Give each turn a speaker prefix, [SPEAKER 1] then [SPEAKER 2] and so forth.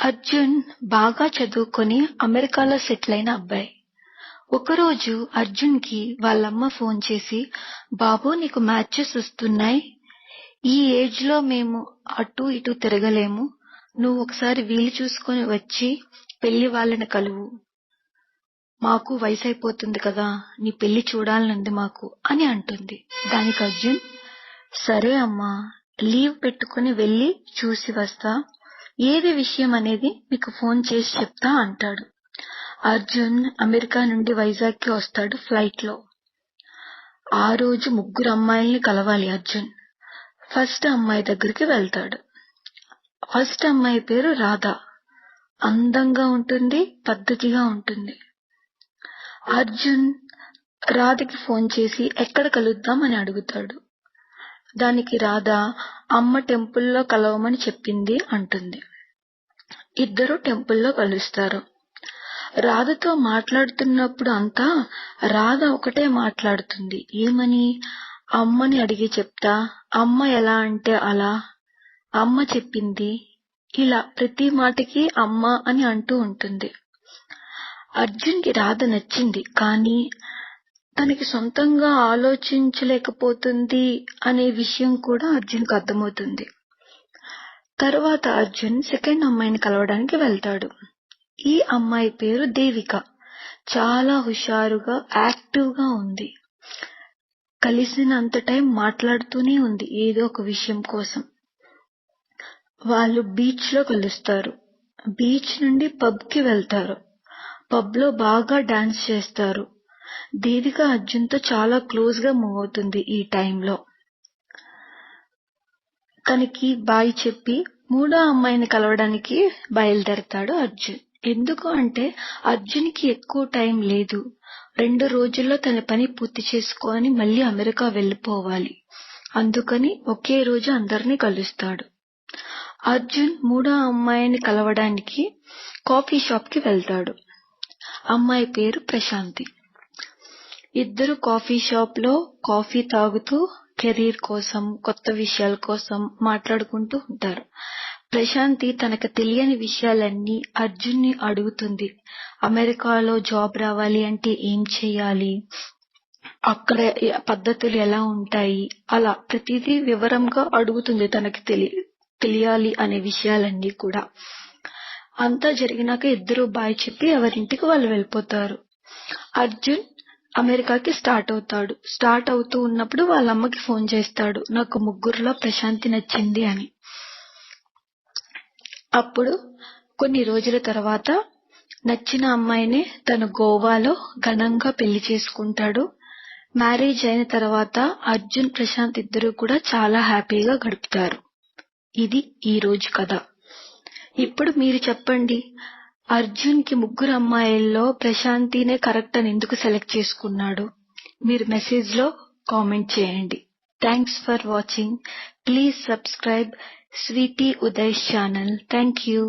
[SPEAKER 1] అర్జున్ బాగా చదువుకొని అమెరికాలో సెటిల్ అయిన అబ్బాయి. ఒకరోజు అర్జున్ కి వాళ్ళమ్మ ఫోన్ చేసి, బాబూ నీకు మ్యాచెస్ వస్తున్నాయి, ఈ ఏజ్ లో మేము అటు ఇటు తిరగలేము, నువ్వు ఒకసారి వీలు చూసుకొని వచ్చి పెళ్లి వాళ్ళని కలువు, మాకు వయసు అయిపోతుంది కదా, నీ పెళ్లి చూడాలనుంది మాకు అని అంటుంది. దానికి అర్జున్, సరే అమ్మా, లీవ్ పెట్టుకుని వెళ్ళి చూసి వస్తా, ఏది విషయం అనేది మీకు ఫోన్ చేసి చెప్తా అంటాడు. అర్జున్ అమెరికా నుండి వైజాగ్ కి వస్తాడు ఫ్లైట్ లో. ఆ రోజు 3 అమ్మాయిల్ని కలవాలి అర్జున్. ఫస్ట్ అమ్మాయి దగ్గరికి వెళ్తాడు. ఫస్ట్ అమ్మాయి పేరు రాధ. అందంగా ఉంటుంది, పద్ధతిగా ఉంటుంది. అర్జున్ రాధకి ఫోన్ చేసి ఎక్కడ కలుద్దాం అని అడుగుతాడు. దానికి రాధ అమ్మ టెంపుల్లో కలవమని చెప్పింది అంటుంది. ఇద్దరు టెంపుల్లో కలుస్తారు. రాధతో మాట్లాడుతున్నప్పుడు అంతా రాధ ఒకటే మాట్లాడుతుంది. ఏమని? అమ్మని అడిగి చెప్తా, అమ్మ ఎలా అంటే అలా, అమ్మ చెప్పింది, ఇలా ప్రతి మాటకి అమ్మ అని అంటూ ఉంటుంది. అర్జున్ కి రాధ నచ్చింది, కానీ తనకి సొంతంగా ఆలోచించలేకపోతుంది అనే విషయం కూడా అర్జున్ కు అర్థమవుతుంది. తర్వాత అర్జున్ సెకండ్ అమ్మాయిని కలవడానికి వెళ్తాడు. ఈ అమ్మాయి పేరు దేవిక. చాలా హుషారుగా, యాక్టివ్ గా ఉంది. కలిసినంత టైం మాట్లాడుతూనే ఉంది ఏదో ఒక విషయం కోసం. వాళ్ళు బీచ్ లో కలుస్తారు. బీచ్ నుండి పబ్ కి వెళ్తారు. పబ్ లో బాగా డాన్స్ చేస్తారు. దేవిక అర్జున్ తో చాలా క్లోజ్ గా మూవ్ అవుతుంది. ఈ టైంలో తనకి బాయ్ చెప్పి 3వ అమ్మాయిని కలవడానికి బయలుదేరతాడు అర్జున్. ఎందుకు అంటే అర్జున్ కి ఎక్కువ టైం లేదు. 2 రోజుల్లో తన పని పూర్తి చేసుకొని మళ్ళీ అమెరికా వెళ్ళిపోవాలి. అందుకని ఒకే రోజు అందరినీ కలుస్తాడు. అర్జున్ 3వ అమ్మాయిని కలవడానికి కాఫీ షాప్ కి వెళ్తాడు. అమ్మాయి పేరు ప్రశాంతి. ఇద్దరు కాఫీ షాప్ లో కాఫీ తాగుతూ కెరీర్ కోసం, కొత్త విషయాల కోసం మాట్లాడుకుంటూ ఉంటారు. ప్రశాంతి తనకు తెలియని విషయాలన్నీ అర్జున్ ని అడుగుతుంది. అమెరికాలో జాబ్ రావాలి అంటే ఏం చేయాలి, అక్కడ పద్ధతులు ఎలా ఉంటాయి, అలా ప్రతిదీ వివరంగా అడుగుతుంది. తనకి తెలియాలి అనే విషయాలన్నీ కూడా. అంతా జరిగినాక ఇద్దరు బాయ్ చెప్పి ఎవరింటికి వాళ్ళు వెళ్ళిపోతారు. అర్జున్ అమెరికాకి స్టార్ట్ అవుతూ ఉన్నప్పుడు వాళ్ళ అమ్మకి ఫోన్ చేస్తాడు, నాకు 3లో ప్రశాంతి నచ్చింది అని. అప్పుడు కొన్ని రోజుల తర్వాత నచ్చిన అమ్మాయిని తను గోవాలో ఘనంగా పెళ్లి చేసుకుంటాడు. మ్యారేజ్ అయిన తర్వాత అర్జున్, ప్రశాంత్ ఇద్దరు కూడా చాలా హ్యాపీగా గడుపుతారు. ఇది ఈ రోజు కథ. ఇప్పుడు మీరు చెప్పండి, అర్జున్ కి 3 అమ్మాయిల్లో ప్రశాంతినే కరెక్ట్ అని ఎందుకు సెలెక్ట్ చేసుకున్నాడు? మీరు మెసేజ్ లో కామెంట్ చేయండి. Thanks for watching. Please subscribe sweety Uday's channel. Thank you.